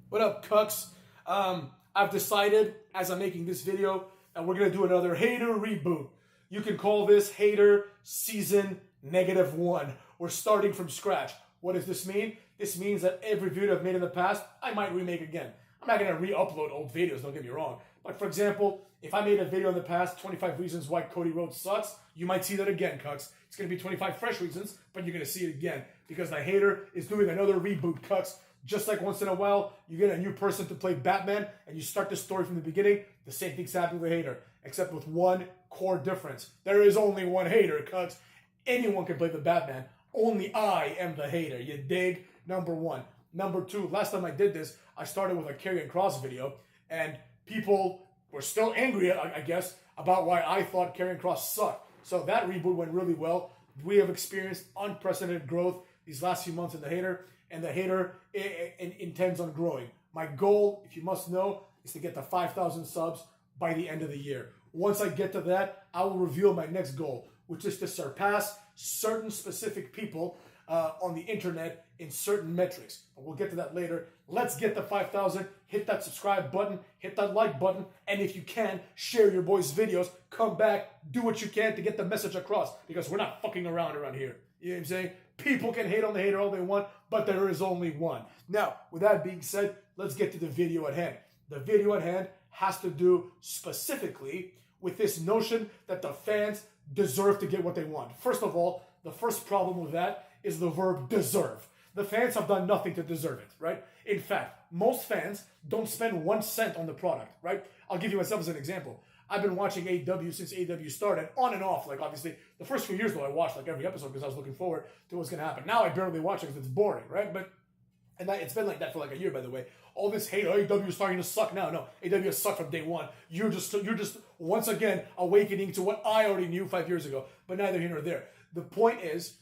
What up, cucks? I've decided, as I'm making this video, that we're going to do another hater reboot. You can call this hater season -1. We're starting from scratch. What does this mean? This means that every video I've made in the past, I might remake again. I'm not going to re-upload old videos, don't get me wrong. But for example, if I made a video in the past, 25 reasons why Cody Rhodes sucks, you might see that again, cucks. It's going to be 25 fresh reasons, but you're going to see it again. Because the hater is doing another reboot, cucks. Just like once in a while, you get a new person to play Batman, and you start the story from the beginning, the same thing's happening with the hater, except with one core difference. There is only one hater, cucks. Anyone can play the Batman. Only I am the hater, you dig? Number one. Number two, last time I did this, I started with a Karrion Kross video, and people were still angry, I guess, about why I thought Karrion Kross sucked. So that reboot went really well. We have experienced unprecedented growth these last few months in the hater, and the hater intends on growing. My goal, if you must know, is to get to 5,000 subs by the end of the year. Once I get to that, I will reveal my next goal, which is to surpass certain specific people on the internet in certain metrics. But we'll get to that later. Let's get to 5,000. Hit that subscribe button, hit that like button, and if you can, share your boys' videos. Come back, do what you can to get the message across, because we're not fucking around here. You know what I'm saying? People can hate on the hater all they want, but there is only one. Now, with that being said, let's get to the video at hand. The video at hand has to do specifically with this notion that the fans deserve to get what they want. First of all, the first problem with that is the verb deserve. The fans have done nothing to deserve it, right? In fact, most fans don't spend 1 cent on the product, right? I'll give you myself as an example. I've been watching AEW since AEW started, on and off. Like, obviously, the first few years, though, I watched, like, every episode because I was looking forward to what's going to happen. Now I barely watch it because it's boring, right? It's been like that for, like, a year, by the way. All this hate, AEW is starting to suck now. No, AEW has sucked from day one. You're just, once again, awakening to what I already knew 5 years ago. But neither here nor there. The point is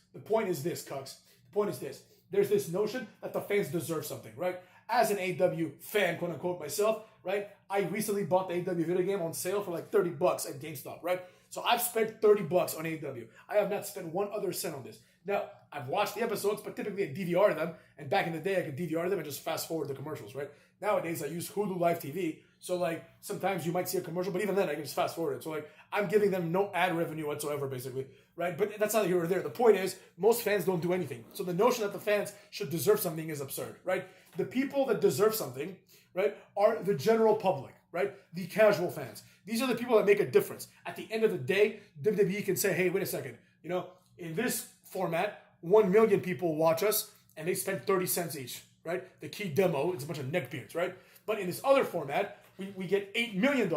this, cucks. The point is this. There's this notion that the fans deserve something, right? As an AEW fan, quote unquote, myself, right? I recently bought the AEW video game on sale for like $30 at GameStop, right? So I've spent $30 on AEW. I have not spent 1 other cent on this. Now, I've watched the episodes, but typically I DVR them. And back in the day, I could DVR them and just fast forward the commercials, right? Nowadays, I use Hulu Live TV. So, like, sometimes you might see a commercial, but even then, I can just fast forward it. So, like, I'm giving them no ad revenue whatsoever, basically, right? But that's not here or there. The point is, most fans don't do anything. So the notion that the fans should deserve something is absurd, right? The people that deserve something, right, are the general public, right? The casual fans. These are the people that make a difference. At the end of the day, WWE can say, hey, wait a second, you know, in this format, 1 million people watch us, and they spend 30 cents each, right? The key demo, it's a bunch of neckbeards, right? But in this other format, we get $8 million,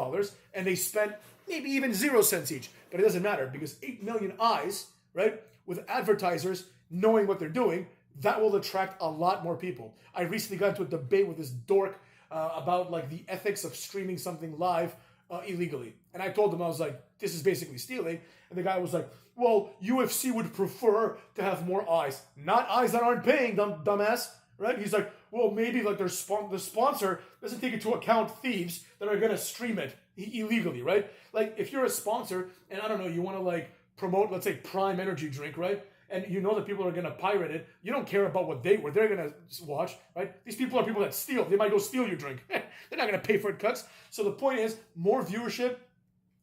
and they spend maybe even 0 cents each. But it doesn't matter, because 8 million eyes, right, with advertisers knowing what they're doing, that will attract a lot more people. I recently got into a debate with this dork about, like, the ethics of streaming something live illegally. And I told him, I was like, this is basically stealing. And the guy was like, well, UFC would prefer to have more eyes. Not eyes that aren't paying, dumbass, right? He's like, well, maybe like the sponsor doesn't take into account thieves that are going to stream it illegally, right? Like, if you're a sponsor, and I don't know, you want to, like, promote, let's say, Prime Energy drink, right? And you know that people are going to pirate it. You don't care about what they're going to watch, right? These people are people that steal. They might go steal your drink. They're not going to pay for it, cuts. So the point is, more viewership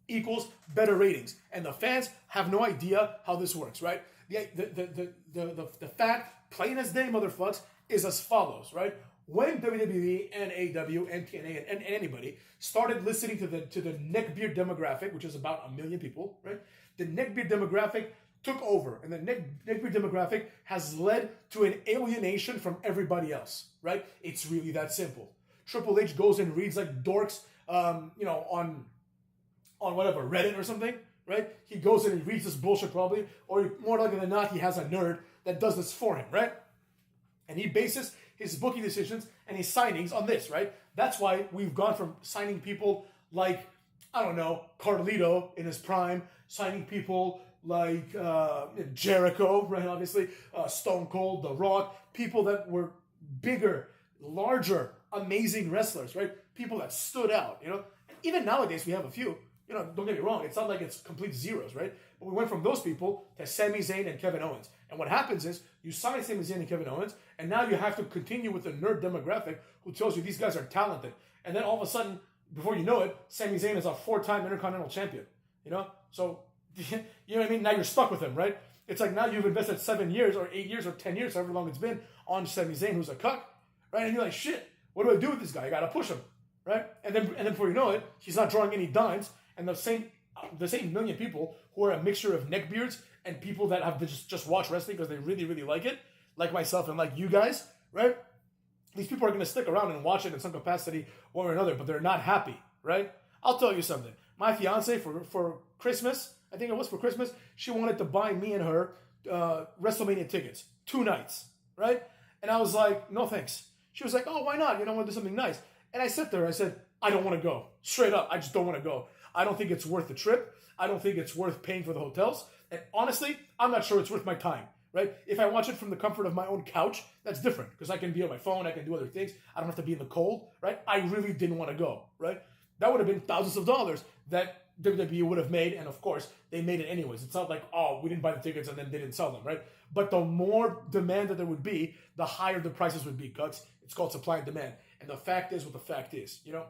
equals better ratings. And the fans have no idea how this works, right? The fact, plain as day, motherfucks, is as follows, right? When WWE and AEW and TNA and anybody started listening to the neckbeard demographic, which is about 1 million people, right? The neckbeard demographic took over, and the neckbeard demographic has led to an alienation from everybody else, right? It's really that simple. Triple H goes and reads like dorks, you know, on whatever, Reddit or something, right? He goes in and reads this bullshit probably, or more likely than not, he has a nerd that does this for him, right? And he bases his booking decisions and his signings on this, right? That's why we've gone from signing people like, I don't know, Carlito in his prime, signing people like Jericho, right, obviously, Stone Cold, The Rock, people that were bigger, larger, amazing wrestlers, right? People that stood out, you know? Even nowadays, we have a few. You know, don't get me wrong, it's not like it's complete zeros, right? we went from those people to Sami Zayn and Kevin Owens. And what happens is you sign Sami Zayn and Kevin Owens, and now you have to continue with the nerd demographic who tells you these guys are talented. And then all of a sudden, before you know it, Sami Zayn is a 4-time Intercontinental Champion. You know? So, you know what I mean? Now you're stuck with him, right? It's like now you've invested 7 years or 8 years or 10 years, however long it's been, on Sami Zayn, who's a cuck, right? And you're like, shit, what do I do with this guy? I gotta push him, right? And then before you know it, he's not drawing any dimes, and the same million people who are a mixture of neckbeards and people that have just watch wrestling because they really, really like it, like myself and like you guys, right? These people are going to stick around and watch it in some capacity, one or another, but they're not happy, right? I'll tell you something. My fiance, for Christmas, I think it was for Christmas, she wanted to buy me and her WrestleMania tickets, 2 nights, right? And I was like, no thanks. She was like, oh, why not? You know, I want to do something nice. And I said to her, I said, I don't want to go. Straight up, I just don't want to go. I don't think it's worth the trip. I don't think it's worth paying for the hotels. And honestly, I'm not sure it's worth my time, right? If I watch it from the comfort of my own couch, that's different because I can be on my phone, I can do other things. I don't have to be in the cold, right? I really didn't want to go, right? That would have been thousands of dollars that WWE would have made, and of course, they made it anyways. It's not like, oh, we didn't buy the tickets and then they didn't sell them, right? But the more demand that there would be, the higher the prices would be, Cuts. It's called supply and demand. And the fact is what the fact is, you know?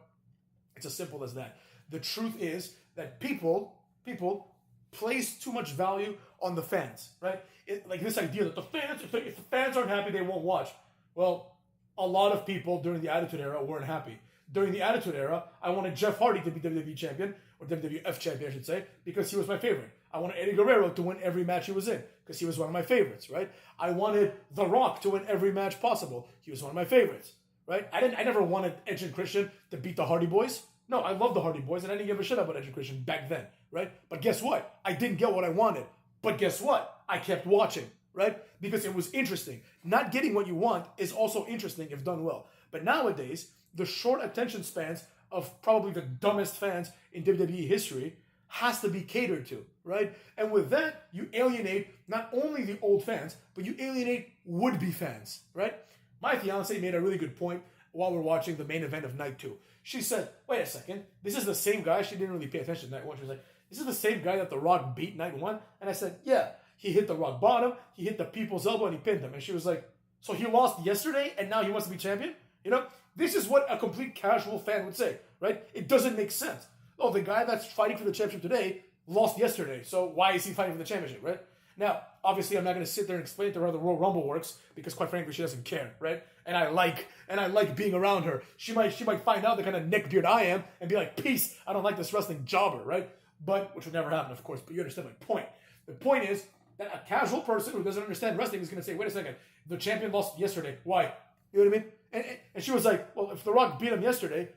It's as simple as that. The truth is that people place too much value on the fans, right? Like this idea that the fans, if the fans aren't happy, they won't watch. Well, a lot of people during the Attitude Era weren't happy. During the Attitude Era, I wanted Jeff Hardy to be WWE champion, or WWF champion, I should say, because he was my favorite. I wanted Eddie Guerrero to win every match he was in, because he was one of my favorites, right? I wanted The Rock to win every match possible. He was one of my favorites, right? I never wanted Edge and Christian to beat the Hardy Boys. No, I love the Hardy Boys, and I didn't give a shit about Edge and Christian back then, right? But guess what? I didn't get what I wanted. But guess what? I kept watching, right? Because it was interesting. Not getting what you want is also interesting if done well. But nowadays, the short attention spans of probably the dumbest fans in WWE history has to be catered to, right? And with that, you alienate not only the old fans, but you alienate would-be fans, right? My fiance made a really good point while we're watching the main event of night 2. She said, wait a second, this is the same guy. She didn't really pay attention to night 1. She was like, this is the same guy that The Rock beat night 1? And I said, yeah. He hit the rock bottom, he hit the people's elbow, and he pinned him. And she was like, so he lost yesterday, and now he wants to be champion? You know, this is what a complete casual fan would say, right? It doesn't make sense. Oh, the guy that's fighting for the championship today lost yesterday, so why is he fighting for the championship, right? Now, obviously, I'm not going to sit there and explain to her how the Royal Rumble works because, quite frankly, she doesn't care, right? And I like being around her. She might find out the kind of neckbeard I am and be like, peace, I don't like this wrestling jobber, right? But, which would never happen, of course, but you understand my point. The point is that a casual person who doesn't understand wrestling is going to say, wait a second, the champion lost yesterday. Why? You know what I mean? And she was like, well, if The Rock beat him yesterday,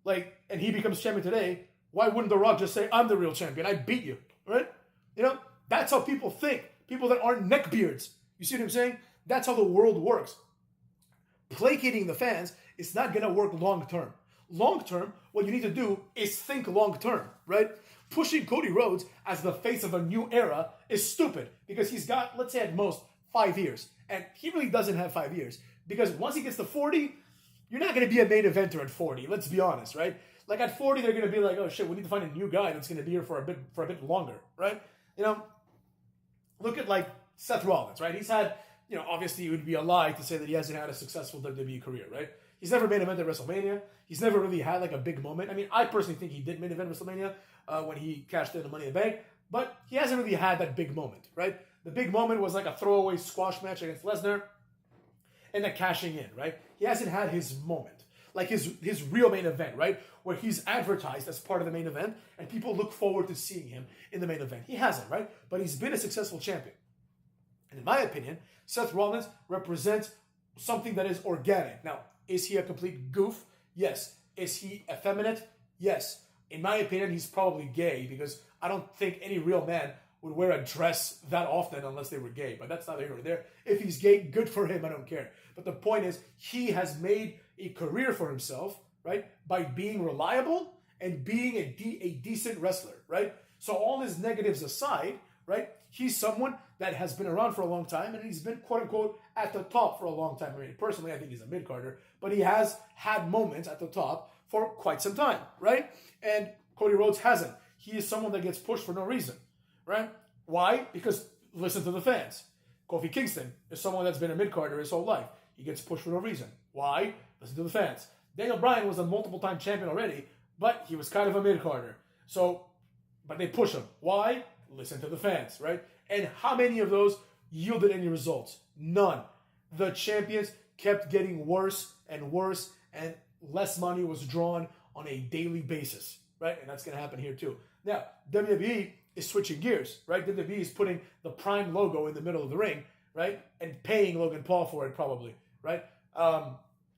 like, and he becomes champion today, why wouldn't The Rock just say, I'm the real champion, I beat you, right? You know, that's how people think. People that aren't neckbeards. You see what I'm saying? That's how the world works. Placating the fans is not going to work long term. Long term, what you need to do is think long term, right? Pushing Cody Rhodes as the face of a new era is stupid because he's got, let's say at most, 5 years. And he really doesn't have 5 years because once he gets to 40, you're not going to be a main eventer at 40. Let's be honest, right? Like at 40, they're going to be like, oh shit, we need to find a new guy that's going to be here for a bit longer, right? You know, look at like Seth Rollins, right? He's had, you know, obviously it would be a lie to say that he hasn't had a successful WWE career, right? He's never main evented WrestleMania. He's never really had like a big moment. I mean, I personally think he did main event WrestleMania when he cashed in the Money in the Bank, but he hasn't really had that big moment, right? The big moment was like a throwaway squash match against Lesnar and then cashing in, right? He hasn't had his moment, like his real main event, right? Where he's advertised as part of the main event and people look forward to seeing him in the main event. He hasn't, right? But he's been a successful champion. And in my opinion, Seth Rollins represents something that is organic. Now, is he a complete goof? Yes. Is he effeminate? Yes. In my opinion, he's probably gay because I don't think any real man would wear a dress that often unless they were gay. But that's neither here nor there. If he's gay, good for him. I don't care. But the point is, he has made a career for himself, right, by being reliable and being a decent wrestler, right? So all his negatives aside, right, he's someone that has been around for a long time and he's been, quote unquote, at the top for a long time. I mean, personally, I think he's a mid-carder, but he has had moments at the top for quite some time, right? And Cody Rhodes hasn't. He is someone that gets pushed for no reason, right? Why? Because listen to the fans. Kofi Kingston is someone that's been a mid-carder his whole life. He gets pushed for no reason. Why? Listen to the fans. Daniel Bryan was a multiple-time champion already, but he was kind of a mid-carder. So, but they push him. Why? Listen to the fans, right? And how many of those yielded any results? None. The champions kept getting worse and worse, and less money was drawn on a daily basis, right? And that's going to happen here too. Now, WWE is switching gears, right? WWE is putting the Prime logo in the middle of the ring, right? And paying Logan Paul for it probably, right?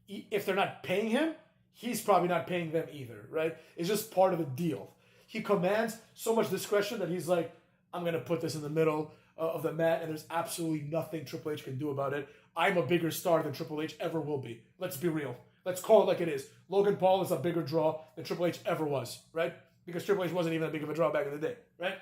If they're not paying him, he's probably not paying them either, right? It's just part of the deal. He commands so much discretion that he's like, I'm going to put this in the middle of the mat, and there's absolutely nothing Triple H can do about it. I'm a bigger star than Triple H ever will be. Let's be real. Let's call it like it is. Logan Paul is a bigger draw than Triple H ever was, right? Because Triple H wasn't even that big of a draw back in the day, right?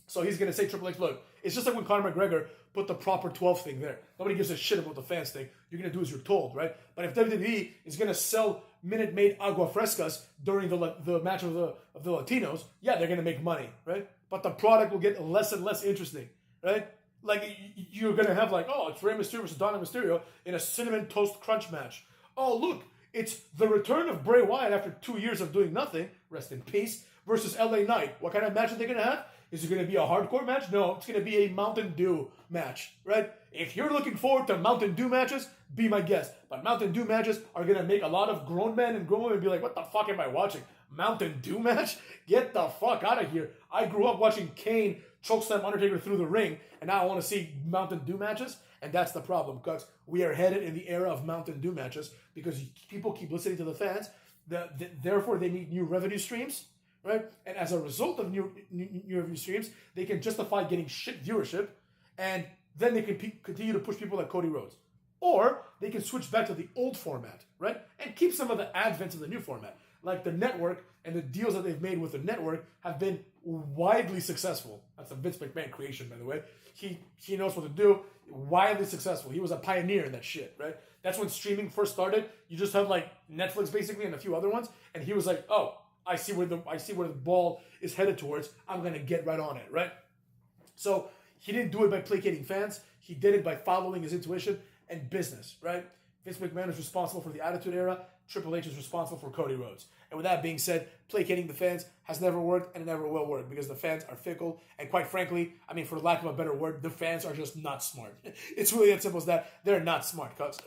So he's going to say, Triple H, look, it's just like when Conor McGregor put the proper 12 thing there. Nobody gives a shit about the fans thing. You're going to do as you're told, right? But if WWE is going to sell Minute Maid Agua Frescas during the match of the Latinos, yeah, they're going to make money, right? But the product will get less and less interesting, right? Like, you're going to have like, oh, it's Rey Mysterio versus Dominic Mysterio in a Cinnamon Toast Crunch match. Oh, look, it's the return of Bray Wyatt after 2 years of doing nothing, rest in peace, versus LA Knight. What kind of match are they going to have? Is it going to be a hardcore match? No, it's going to be a Mountain Dew match, right? If you're looking forward to Mountain Dew matches, be my guest. But Mountain Dew matches are going to make a lot of grown men and grown women be like, what the fuck am I watching? Mountain Dew match? Get the fuck out of here. I grew up watching Kane chokeslam Undertaker through the ring, and now I want to see Mountain Dew matches, and that's the problem, because we are headed in the era of Mountain Dew matches because people keep listening to the fans. Therefore, they need new revenue streams, right? And as a result of new revenue streams, they can justify getting shit viewership, and then they can continue to push people like Cody Rhodes. Or they can switch back to the old format, right? And keep some of the advents of the new format. Like the network and the deals that they've made with the network have been widely successful. That's a Vince McMahon creation, by the way. He knows what to do. Widely successful. He was a pioneer in that shit, right? That's when streaming first started. You just had like Netflix basically and a few other ones, and he was like, "Oh, I see where the ball is headed towards. I'm gonna get right on it," right? So he didn't do it by placating fans. He did it by following his intuition and business, right? Vince McMahon is responsible for the Attitude Era. Triple H is responsible for Cody Rhodes. And with that being said, placating the fans has never worked and it never will work because the fans are fickle. And quite frankly, I mean, for lack of a better word, the fans are just not smart. It's really that simple as that. They're not smart, cuz.